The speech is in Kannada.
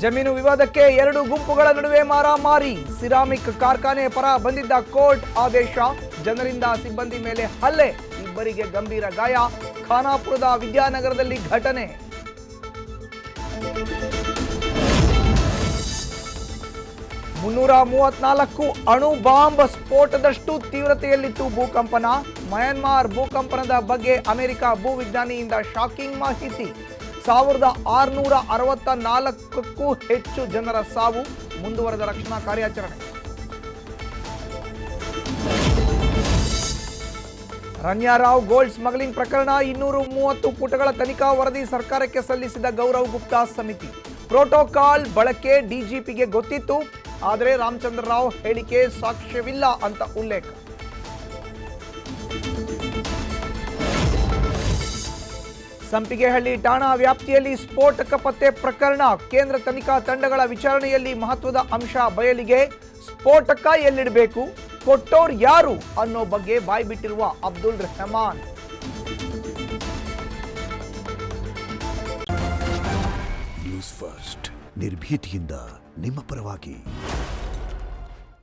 ಜಮೀನು ವಿವಾದಕ್ಕೆ ಎರಡು ಗುಂಪುಗಳ ನಡುವೆ ಮಾರಾಮಾರಿ. ಸಿರಾಮಿಕ್ ಕಾರ್ಖಾನೆ ಪರ ಬಂದಿದ್ದ ಕೋರ್ಟ್ ಆದೇಶ. ಜನರಿಂದ ಸಿಬ್ಬಂದಿ ಮೇಲೆ ಹಲ್ಲೆ, ಇಬ್ಬರಿಗೆ ಗಂಭೀರ ಗಾಯ. ಖಾನಾಪುರದ ವಿದ್ಯಾನಗರದಲ್ಲಿ ಘಟನೆ. ಮುನ್ನೂರ ಅಣು ಬಾಂಬ್ ಸ್ಫೋಟದಷ್ಟು ತೀವ್ರತೆಯಲ್ಲಿತ್ತು ಭೂಕಂಪನ. ಮಯನ್ಮಾರ್ ಭೂಕಂಪನದ ಬಗ್ಗೆ ಅಮೆರಿಕ ಭೂವಿಜ್ಞಾನಿಯಿಂದ ಶಾಕಿಂಗ್ ಮಾಹಿತಿ. 1664ಕ್ಕೂ ಹೆಚ್ಚು ಜನರ ಸಾವು. ಮುಂದುವರೆದ ರಕ್ಷಣಾ ಕಾರ್ಯಾಚರಣೆ. ರಣ್ಯಾರಾವ್ ಗೋಲ್ಡ್ ಸ್ಮಗ್ಲಿಂಗ್ ಪ್ರಕರಣ 230 ಪುಟಗಳ ತನಿಖಾ ವರದಿ ಸರ್ಕಾರಕ್ಕೆ ಸಲ್ಲಿಸಿದ ಗೌರವ್ ಗುಪ್ತಾ ಸಮಿತಿ. ಪ್ರೋಟೋಕಾಲ್ ಬಳಕೆ ಡಿಜಿಪಿಗೆ ಗೊತ್ತಿತ್ತು, ಆದರೆ ರಾಮಚಂದ್ರ ರಾವ್ ಹೇಳಿಕೆ ಸಾಕ್ಷ್ಯವಿಲ್ಲ ಅಂತ ಉಲ್ಲೇಖ. ಸಂಪಿಗೆಹಳ್ಳಿ ಠಾಣಾ ವ್ಯಾಪ್ತಿಯಲ್ಲಿ ಸ್ಫೋಟಕ ಪತ್ತೆ ಪ್ರಕರಣ. ಕೇಂದ್ರ ತನಿಖಾ ತಂಡಗಳ ವಿಚಾರಣೆಯಲ್ಲಿ ಮಹತ್ವದ ಅಂಶ ಬಯಲಿಗೆ. ಸ್ಫೋಟಕ ಎಲ್ಲಿಡಬೇಕು, ಕೊಟ್ಟೋರ್ ಯಾರು ಅನ್ನೋ ಬಗ್ಗೆ ಬಾಯ್ಬಿಟ್ಟಿರುವ ಅಬ್ದುಲ್ ರೆಹಮಾನ್. ನ್ಯೂಸ್ ಫಸ್ಟ್, ನಿರ್ಭೀತಿಯಿಂದ ನಿಮ್ಮ ಪರವಾಗಿ.